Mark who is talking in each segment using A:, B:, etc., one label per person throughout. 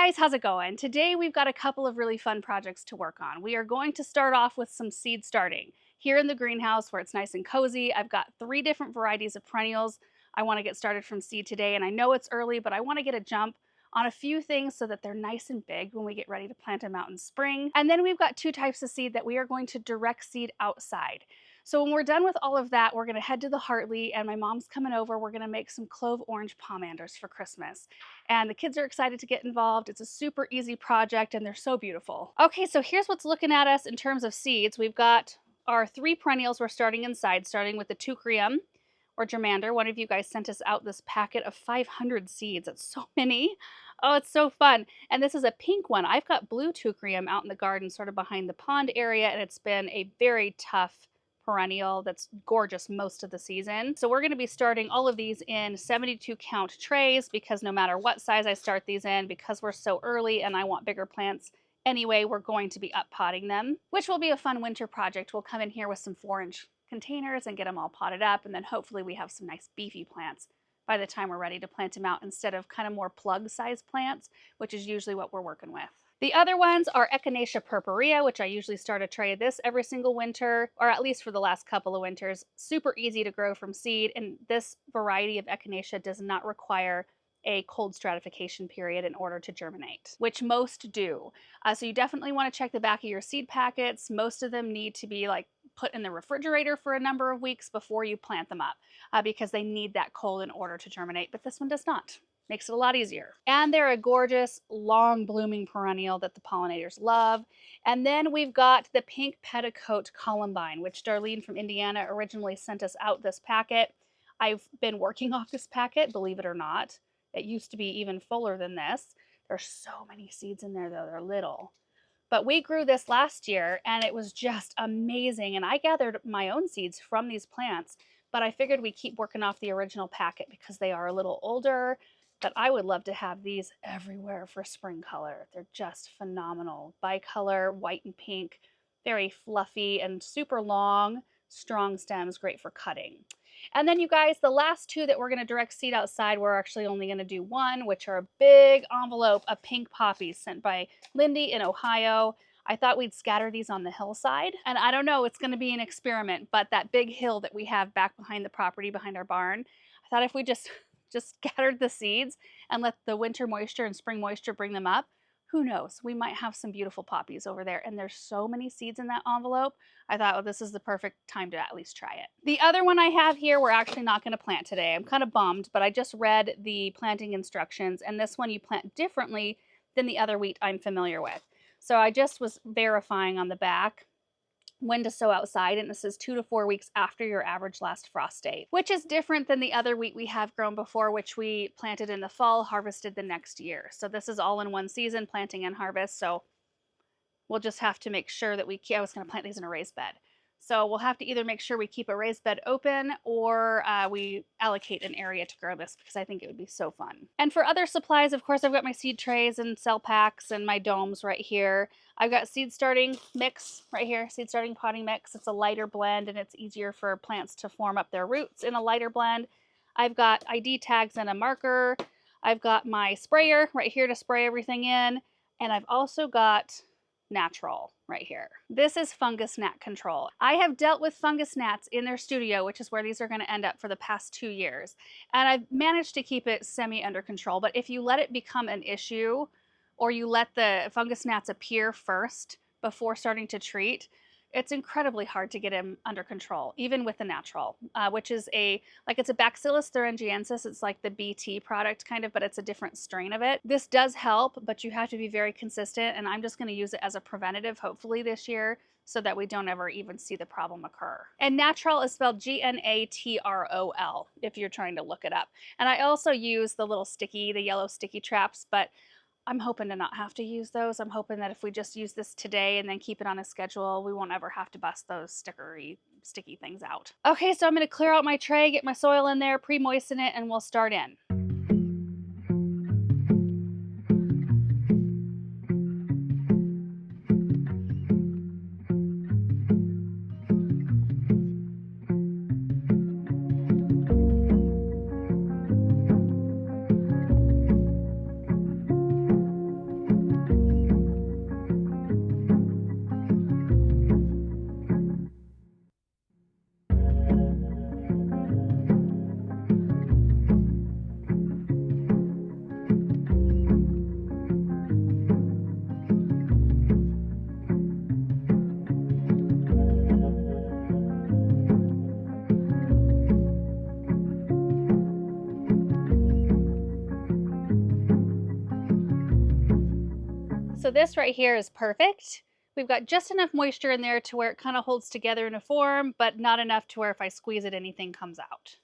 A: guys, how's it going? Today we've got a couple of really fun projects to work on. We are going to start off with some seed starting. Here in the greenhouse where it's nice and cozy, I've got 3 different varieties of perennials. I want to get started from seed today, and I know it's early, but I want to get a jump on a few things so that they're nice and big when we get ready to plant them out in spring. And then we've got 2 types of seed that we are going to direct seed outside. So when we're done with all of that, we're going to head to the Hartley, and my mom's coming over. We're going to make some clove orange pomanders for Christmas. And the kids are excited to get involved. It's a super easy project, and they're so beautiful. Okay, so here's what's looking at us in terms of seeds. We've got our 3 perennials we're starting inside, starting with the Teucrium or germander. One of you guys sent us out this packet of 500 seeds. That's so many. Oh, it's so fun. And this is a pink one. I've got blue Teucrium out in the garden, sort of behind the pond area, and it's been a very tough perennial that's gorgeous most of the season. So we're going to be starting all of these in 72 count trays, because no matter what size I start these in, because we're so early and I want bigger plants anyway, we're going to be up potting them, which will be a fun winter project. We'll come in here with some 4-inch containers and get them all potted up, and then hopefully we have some nice beefy plants by the time we're ready to plant them out, instead of kind of more plug size plants, which is usually what we're working with. The other ones are Echinacea purpurea, which I usually start a tray of this every single winter, or at least for the last couple of winters. Super easy to grow from seed, and this variety of Echinacea does not require a cold stratification period in order to germinate, which most do. So you definitely want to check the back of your seed packets. Most of them need to be put in the refrigerator for a number of weeks before you plant them up, because they need that cold in order to germinate, but this one does not. Makes it a lot easier. And they're a gorgeous, long blooming perennial that the pollinators love. And then we've got the pink petticoat columbine, which Darlene from Indiana originally sent us out this packet. I've been working off this packet, believe it or not. It used to be even fuller than this. There's so many seeds in there though, they're little. But we grew this last year and it was just amazing. And I gathered my own seeds from these plants, but I figured we'd keep working off the original packet because they are a little older. But I would love to have these everywhere for spring color. They're just phenomenal. Bicolor, white and pink, very fluffy and super long, strong stems, great for cutting. And then you guys, the last 2 that we're going to direct seed outside, we're actually only going to do 1, which are a big envelope of pink poppies sent by Lindy in Ohio. I thought we'd scatter these on the hillside, and I don't know, it's going to be an experiment, but that big hill that we have back behind the property, behind our barn, I thought if we just scattered the seeds and let the winter moisture and spring moisture bring them up, who knows, we might have some beautiful poppies over there. And there's so many seeds in that envelope. I thought, well, this is the perfect time to at least try it. The other one I have here, we're actually not going to plant today. I'm kind of bummed, but I just read the planting instructions, and this one you plant differently than the other wheat I'm familiar with. So I just was verifying on the back when to sow outside, and this is 2 to 4 weeks after your average last frost date, which is different than the other wheat we have grown before, which we planted in the fall, harvested the next year. So this is all in one season, planting and harvest. So we'll just have to make sure that I was going to plant these in a raised bed. So we'll have to either make sure we keep a raised bed open, or we allocate an area to grow this, because I think it would be so fun. And for other supplies, of course, I've got my seed trays and cell packs and my domes right here. I've got seed starting mix right here, seed starting potting mix. It's a lighter blend, and it's easier for plants to form up their roots in a lighter blend. I've got ID tags and a marker. I've got my sprayer right here to spray everything in. And I've also got natural right here. This is fungus gnat control. I have dealt with fungus gnats in their studio, which is where these are going to end up for the past 2 years. And I've managed to keep it semi under control. But if you let it become an issue, or you let the fungus gnats appear first before starting to treat, it's incredibly hard to get them under control, even with the natural, which is it's a Bacillus thuringiensis. It's like the BT product kind of, but it's a different strain of it. This does help, but you have to be very consistent, and I'm just going to use it as a preventative, hopefully this year, so that we don't ever even see the problem occur. And natural is spelled G-N-A-T-R-O-L if you're trying to look it up. And I also use the yellow sticky traps, but I'm hoping to not have to use those. I'm hoping that if we just use this today and then keep it on a schedule, we won't ever have to bust those sticky things out. Okay, so I'm going to clear out my tray, get my soil in there, pre-moisten it, and we'll start in. So this right here is perfect. We've got just enough moisture in there to where it kind of holds together in a form, but not enough to where if I squeeze it, anything comes out.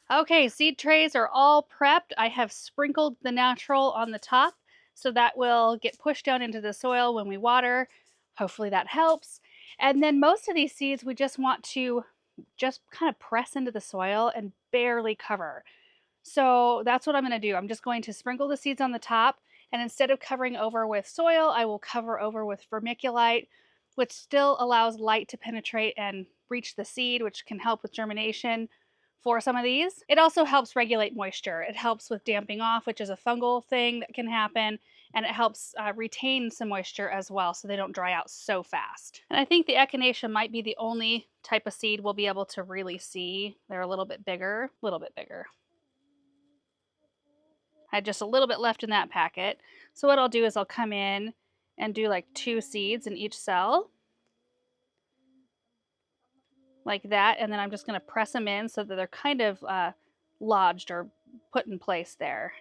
A: Okay, seed trays are all prepped. I have sprinkled the natural on the top so that will get pushed down into the soil when we water. Hopefully that helps. And then most of these seeds we just want to just kind of press into the soil and barely cover. So that's what I'm going to do. I'm just going to sprinkle the seeds on the top, and instead of covering over with soil, I will cover over with vermiculite, which still allows light to penetrate and reach the seed, which can help with germination for some of these. It also helps regulate moisture. It helps with damping off, which is a fungal thing that can happen, and it helps retain some moisture as well so they don't dry out so fast. And I think the echinacea might be the only type of seed we'll be able to really see. They're a little bit bigger, a little bit bigger. I had just a little bit left in that packet. So what I'll do is I'll come in and do like 2 seeds in each cell. Like that, and then I'm just going to press them in so that they're kind of lodged or put in place there.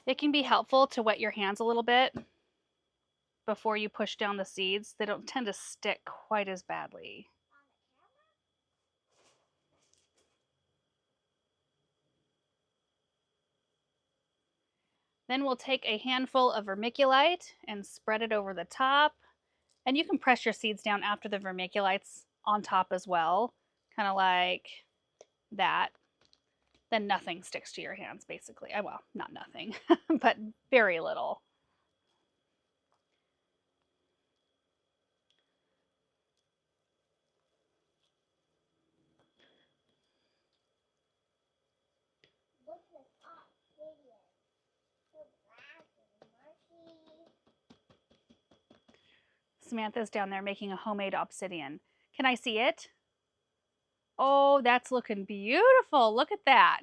A: It can be helpful to wet your hands a little bit before you push down the seeds. They don't tend to stick quite as badly. Then we'll take a handful of vermiculite and spread it over the top. And you can press your seeds down after the vermiculite's on top as well, kind of like that. Then nothing sticks to your hands, basically. Well, not nothing, but very little. Samantha's down there making a homemade obsidian. Can I see it? Oh, that's looking beautiful. Look at that.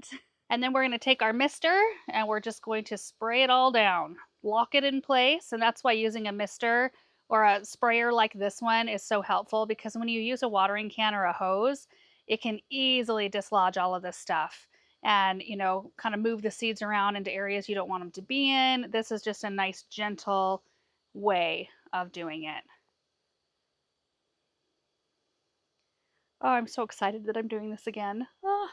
A: And then we're going to take our mister and we're just going to spray it all down. Lock it in place. And that's why using a mister or a sprayer like this one is so helpful, because when you use a watering can or a hose, it can easily dislodge all of this stuff and, you know, kind of move the seeds around into areas you don't want them to be in. This is just a nice, gentle way of doing it. Oh, I'm so excited that I'm doing this again. Oh,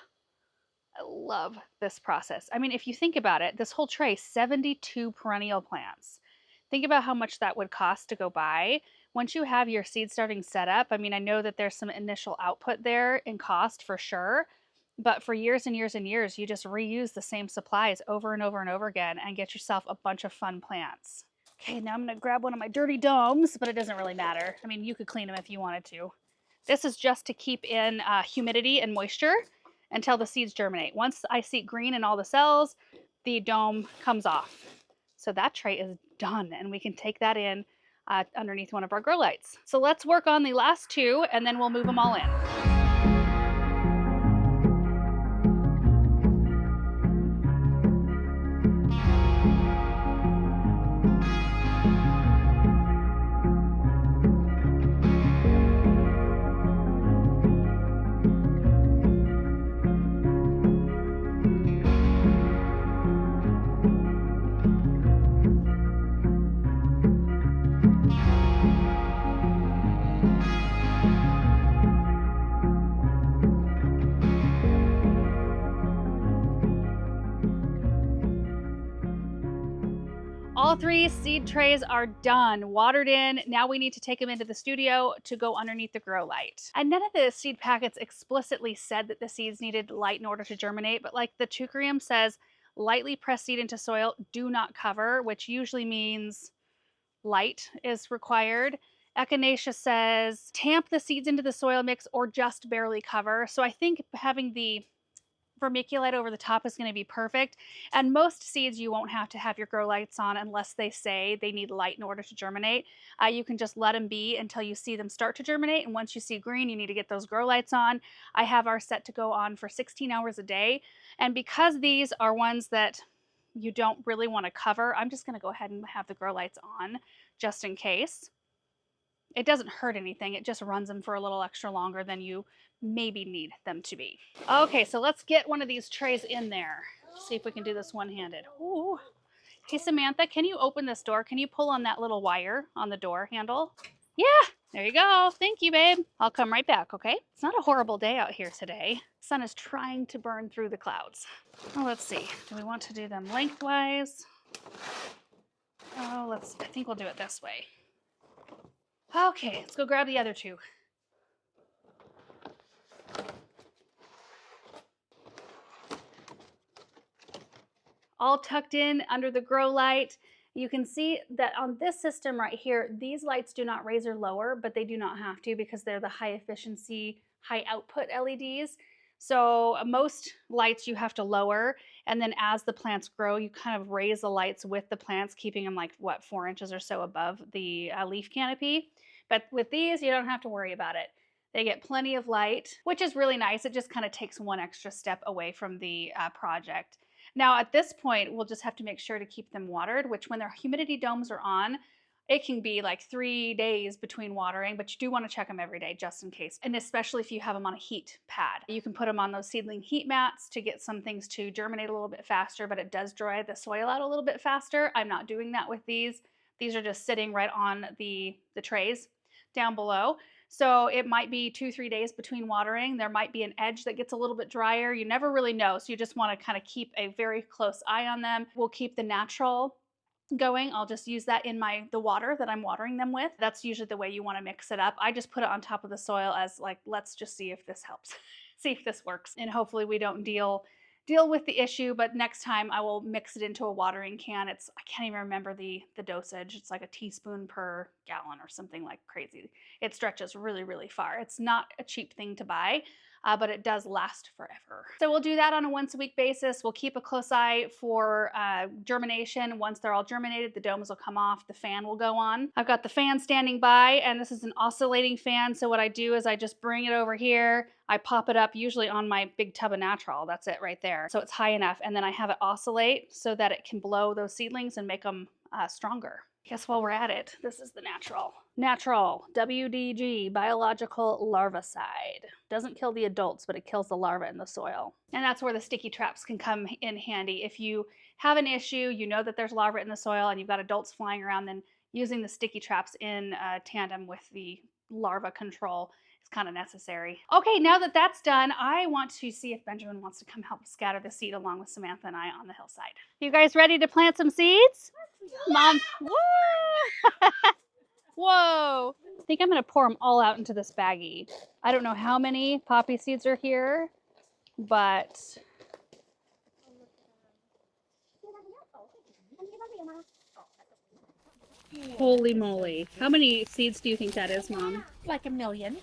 A: I love this process. I mean, if you think about it, this whole tray, 72 perennial plants. Think about how much that would cost to go buy. Once you have your seed starting set up, I mean, I know that there's some initial output there in cost for sure, but for years and years and years, you just reuse the same supplies over and over and over again and get yourself a bunch of fun plants. Okay, now I'm gonna grab one of my dirty domes, but it doesn't really matter. I mean, you could clean them if you wanted to. This is just to keep in humidity and moisture until the seeds germinate. Once I see green in all the cells, the dome comes off. So that tray is done, and we can take that in underneath one of our grow lights. So let's work on the last 2, and then we'll move them all in. All 3 seed trays are done, watered in. Now we need to take them into the studio to go underneath the grow light. And none of the seed packets explicitly said that the seeds needed light in order to germinate, but like the Chucrium says, lightly press seed into soil, do not cover, which usually means light is required. Echinacea says tamp the seeds into the soil mix or just barely cover. So I think having the vermiculite over the top is going to be perfect. And most seeds you won't have to have your grow lights on unless they say they need light in order to germinate. You can just let them be until you see them start to germinate. And once you see green, you need to get those grow lights on. I have ours set to go on for 16 hours a day. And because these are ones that you don't really want to cover, I'm just going to go ahead and have the grow lights on just in case. It doesn't hurt anything. It just runs them for a little extra longer than you maybe need them to be. Okay, so let's get one of these trays in there. See if we can do this one-handed. Ooh. Hey, Samantha, can you open this door? Can you pull on that little wire on the door handle? Yeah, there you go. Thank you, babe. I'll come right back, okay? It's not a horrible day out here today. The sun is trying to burn through the clouds. Oh, let's see. Do we want to do them lengthwise? Oh, I think we'll do it this way. Okay, let's go grab the other 2. All tucked in under the grow light. You can see that on this system right here, these lights do not raise or lower, but they do not have to because they're the high efficiency, high output LEDs. So most lights you have to lower, and then as the plants grow, you kind of raise the lights with the plants, keeping them like, 4 inches or so above the leaf canopy. But with these, you don't have to worry about it. They get plenty of light, which is really nice. It just kind of takes one extra step away from the project. Now at this point, we'll just have to make sure to keep them watered, which when their humidity domes are on, it can be like 3 days between watering, but you do want to check them every day just in case. And especially if you have them on a heat pad. You can put them on those seedling heat mats to get some things to germinate a little bit faster, but it does dry the soil out a little bit faster. I'm not doing that with these. These are just sitting right on the trays down below. So it might be 2-3 days between watering. There might be an edge that gets a little bit drier. You never really know. So you just want to kind of keep a very close eye on them. We'll keep the natural going. I'll just use that in the water that I'm watering them with. That's usually the way you want to mix it up. I just put it on top of the soil as like, let's just see if this helps, see if this works. And hopefully we don't deal with the issue, but next time I will mix it into a watering can. I can't even remember the dosage. It's like a teaspoon per gallon or something like crazy. It stretches really, really far. It's not a cheap thing to buy, but it does last forever. So we'll do that on a once-a-week basis. We'll keep a close eye for germination. Once they're all germinated, the domes will come off, the fan will go on. I've got the fan standing by, and this is an oscillating fan. So what I do is I just bring it over here. I pop it up usually on my big tub of natural. That's it right there. So it's high enough. And then I have it oscillate so that it can blow those seedlings and make them stronger. Guess while we're at it, this is the natural. Natural, WDG, biological larvicide. Doesn't kill the adults, but it kills the larvae in the soil. And that's where the sticky traps can come in handy. If you have an issue, you know that there's larvae in the soil and you've got adults flying around, then using the sticky traps in tandem with the larva control is kind of necessary. Okay, now that that's done, I want to see if Benjamin wants to come help scatter the seed along with Samantha and I on the hillside. You guys ready to plant some seeds? Mom, whoa! Whoa! I think I'm gonna pour them all out into this baggie. I don't know how many poppy seeds are here, but holy moly. How many seeds do you think that is, Mom?
B: Like 1 million.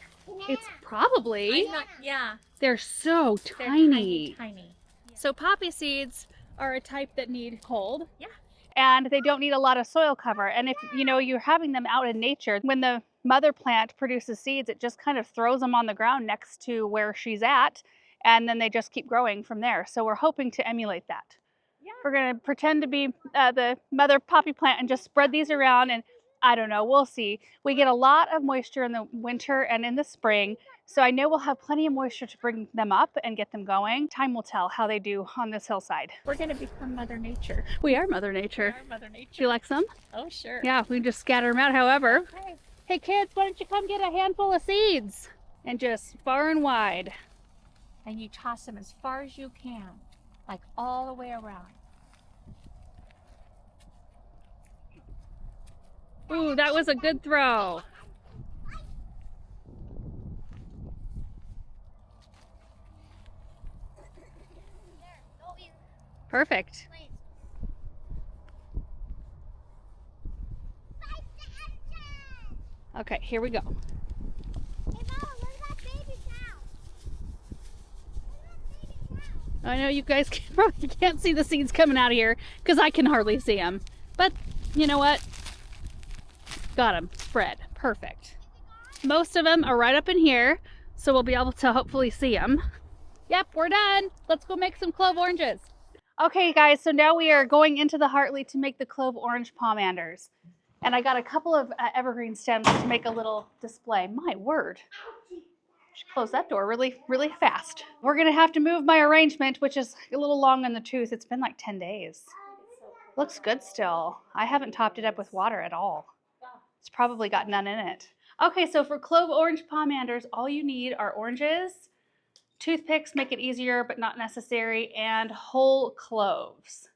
A: It's probably.
B: Yeah.
A: They're so
B: They're
A: tiny.
B: tiny.
A: So poppy seeds are a type that need cold.
B: Yeah.
A: And they don't need a lot of soil cover. And if you're having them out in nature, when the mother plant produces seeds, it just kind of throws them on the ground next to where she's at, and then they just keep growing from there. So we're hoping to emulate that. Yeah. We're going to pretend to be the mother poppy plant and just spread these around, and I don't know, we'll see. We get a lot of moisture in the winter and in the spring, so I know we'll have plenty of moisture to bring them up and get them going. Time will tell how they do on this hillside.
B: We're going to become Mother Nature.
A: We are Mother Nature.
B: We are Mother Nature.
A: Do you like some?
B: Oh, sure.
A: Yeah, we can just scatter them out however.
B: Okay.
A: Hey kids, why don't you come get a handful of seeds? And just far and wide.
B: And you toss them as far as you can, like all the way around.
A: Ooh, that was a good throw. Perfect. Okay, here we go.
C: Hey, Mom, look at that baby cow.
A: I know you guys probably can't see the seeds coming out of here because I can hardly see them. But you know what? Got them. Spread. Perfect. Most of them are right up in here, so we'll be able to hopefully see them. Yep, we're done. Let's go make some clove oranges. Okay, guys, so now we are going into the Hartley to make the clove orange pomanders. And I got a couple of evergreen stems to make a little display. My word. Should close that door really, really fast. We're gonna have to move my arrangement, which is a little long in the tooth. It's been like 10 days. Looks good still. I haven't topped it up with water at all. It's probably got none in it. Okay, so for clove orange pomanders, all you need are oranges, toothpicks make it easier but not necessary, and whole cloves.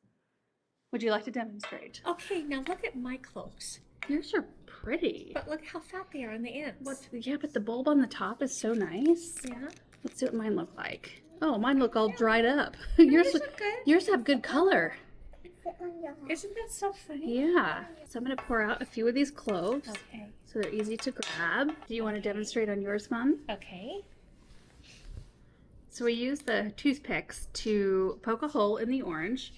A: Would you like to demonstrate?
B: Okay, now look at my cloves.
A: Yours are pretty.
B: But look how fat they are on the ends.
A: What? Yeah, but the bulb on the top is so nice.
B: Yeah.
A: Let's see what mine look like. Oh, mine look all dried up.
B: Yours look good.
A: Yours have good color.
B: Isn't that so funny?
A: Yeah. So I'm gonna pour out a few of these cloves
B: Okay.
A: so they're easy to grab. Do you want to demonstrate on yours, Mom?
B: Okay.
A: So we use the toothpicks to poke a hole in the orange,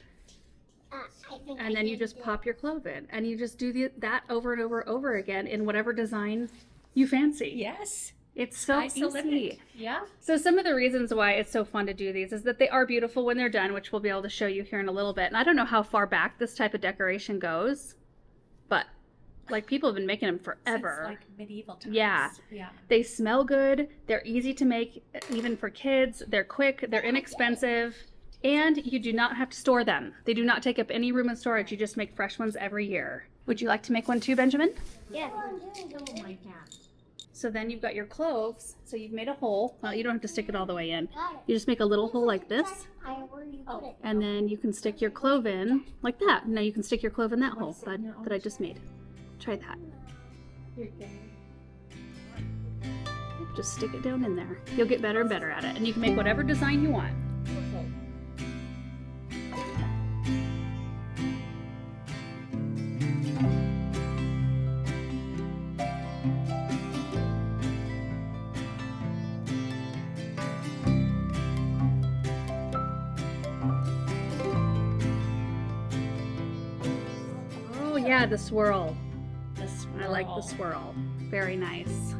A: and then you just pop your clove in, and you just do that over and over again in whatever design you fancy.
B: Yes.
A: It's so easy.
B: Isolated. Yeah.
A: So some of the reasons why it's so fun to do these is that they are beautiful when they're done, which we'll be able to show you here in a little bit. And I don't know how far back this type of decoration goes, but like people have been making them forever.
B: Since like medieval times.
A: Yeah.
B: Yeah.
A: They smell good. They're easy to make even for kids. They're quick. They're inexpensive. And you do not have to store them. They do not take up any room in storage. You just make fresh ones every year. Would you like to make one too, Benjamin?
C: Yeah.
B: Oh my God.
A: So then you've got your cloves. So you've made a hole. Well, you don't have to stick it all the way in. You just make a little hole like this. And then you can stick your clove in like that. Now you can stick your clove in that hole that I just made. Try that. Just stick it down in there. You'll get better and better at it. And you can make whatever design you want. Oh yeah, the swirl. I like the swirl. Very nice.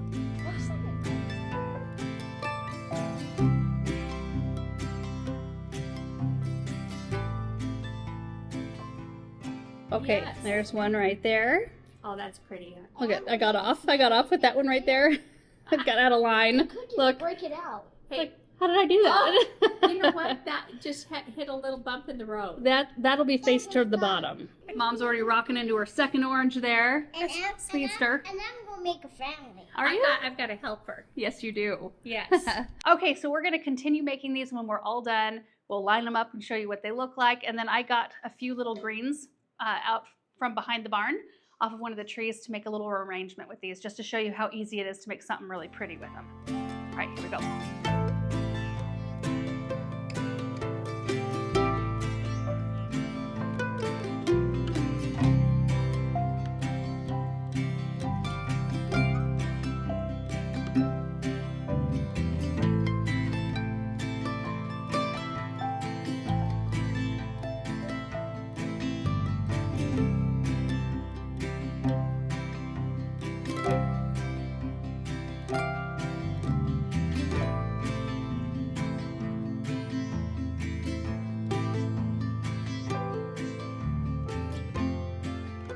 A: Okay,
B: Yes.
A: there's one right there.
B: Oh, that's pretty.
A: Look at, I got off with that one right there. I got out of line. Look,
C: Break it out.
B: Hey,
A: how did I do that?
B: you know what? That just hit a little bump in the road.
A: That'll be faced toward the bottom. Mom's already rocking into her second orange there. Speedster.
C: And I'm going to make a family.
A: Are you?
B: I've got a helper.
A: Yes, you do.
B: Yes.
A: Okay, so we're going to continue making these when we're all done. We'll line them up and show you what they look like. And then I got a few little greens out from behind the barn off of one of the trees to make a little arrangement with these, just to show you how easy it is to make something really pretty with them. All right, here we go.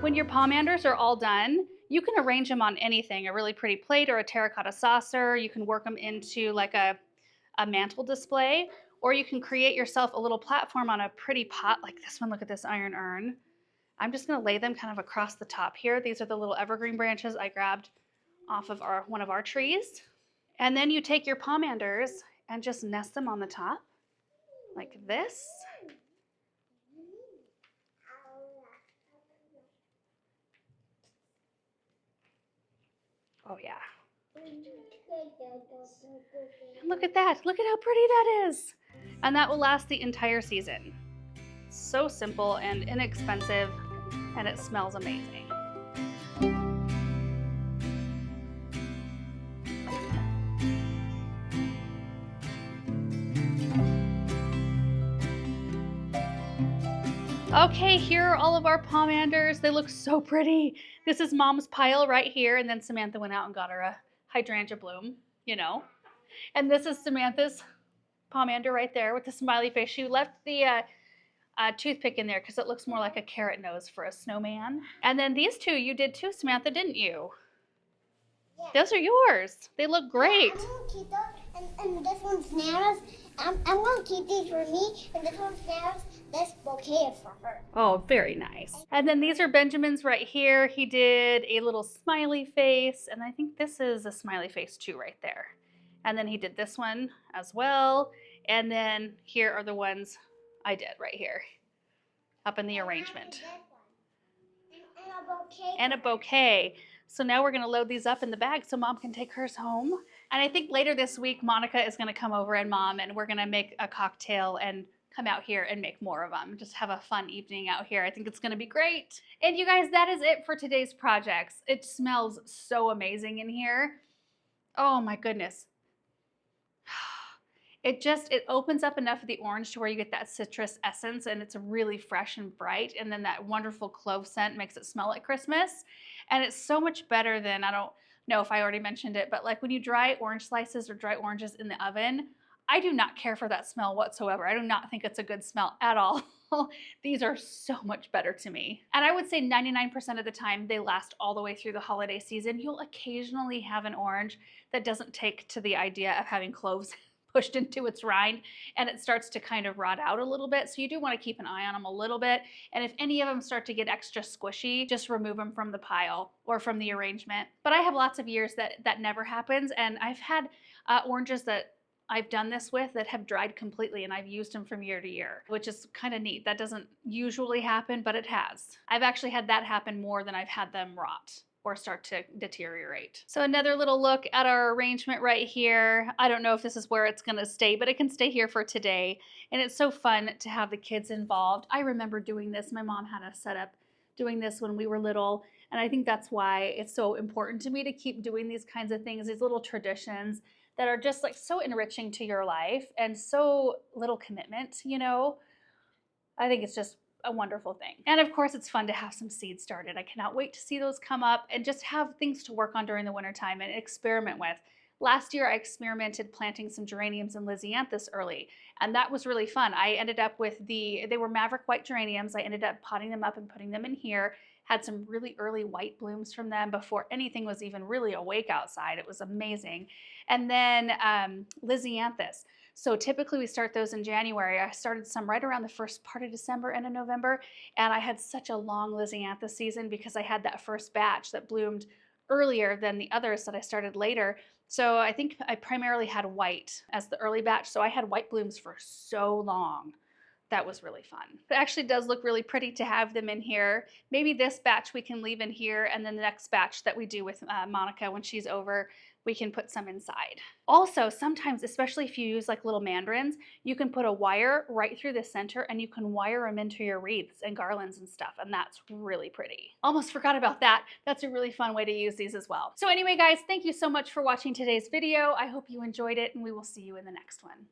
A: When your pomanders are all done, you can arrange them on anything, a really pretty plate or a terracotta saucer. You can work them into like a mantle display, or you can create yourself a little platform on a pretty pot like this one. Look at this iron urn. I'm just gonna lay them kind of across the top here. These are the little evergreen branches I grabbed off of one of our trees. And then you take your pomanders and just nest them on the top like this. Oh yeah. And look at that. Look at how pretty that is. And that will last the entire season. So simple and inexpensive, and it smells amazing. Okay, here are all of our pomanders. They look so pretty. This is Mom's pile right here, and then Samantha went out and got her a hydrangea bloom, you know. And this is Samantha's pomander right there with the smiley face. She left the toothpick in there because it looks more like a carrot nose for a snowman. And then these two you did too, Samantha, didn't you? Yeah. Those are yours. They look great.
C: Yeah, I'm gonna keep those, and this one's Nana's. I'm gonna keep these for me, and this one's Nana's. This bouquet is for her.
A: Oh, very nice. And then these are Benjamin's right here. He did a little smiley face, and I think this is a smiley face too right there. And then he did this one as well. And then here are the ones I did right here, up in the arrangement.
C: And a bouquet.
A: And a bouquet. So now we're gonna load these up in the bag so Mom can take hers home. And I think later this week, Monica is gonna come over and Mom, and we're gonna make a cocktail and come out here and make more of them. Just have a fun evening out here. I think it's gonna be great. And you guys, that is it for today's projects. It smells so amazing in here. Oh my goodness. It opens up enough of the orange to where you get that citrus essence, and it's really fresh and bright. And then that wonderful clove scent makes it smell like Christmas. And it's so much better than, I don't know if I already mentioned it, but like when you dry orange slices or dry oranges in the oven, I do not care for that smell whatsoever. I do not think it's a good smell at all. These are so much better to me. And I would say 99% of the time they last all the way through the holiday season. You'll occasionally have an orange that doesn't take to the idea of having cloves pushed into its rind, and it starts to kind of rot out a little bit. So you do want to keep an eye on them a little bit. And if any of them start to get extra squishy, just remove them from the pile or from the arrangement. But I have lots of years that never happens. And I've had oranges that I've done this with that have dried completely, and I've used them from year to year, which is kind of neat. That doesn't usually happen, but it has. I've actually had that happen more than I've had them rot or start to deteriorate. So another little look at our arrangement right here. I don't know if this is where it's gonna stay, but it can stay here for today. And it's so fun to have the kids involved. I remember doing this. My mom had us set up doing this when we were little. And I think that's why it's so important to me to keep doing these kinds of things, these little traditions that are just like so enriching to your life and so little commitment, you know? I think it's just a wonderful thing. And of course, it's fun to have some seeds started. I cannot wait to see those come up and just have things to work on during the wintertime and experiment with. Last year, I experimented planting some geraniums and lisianthus early, and that was really fun. I ended up with they were Maverick white geraniums. I ended up potting them up and putting them in here. Had some really early white blooms from them before anything was even really awake outside. It was amazing. And then lisianthus. So typically we start those in January. I started some right around the first part of December and in November, and I had such a long lisianthus season because I had that first batch that bloomed earlier than the others that I started later. So I think I primarily had white as the early batch, so I had white blooms for so long. That was really fun. It actually does look really pretty to have them in here. Maybe this batch we can leave in here, and then the next batch that we do with Monica when she's over, we can put some inside. Also, sometimes, especially if you use like little mandarins, you can put a wire right through the center and you can wire them into your wreaths and garlands and stuff, and that's really pretty. Almost forgot about that. That's a really fun way to use these as well. So anyway, guys, thank you so much for watching today's video. I hope you enjoyed it, and we will see you in the next one.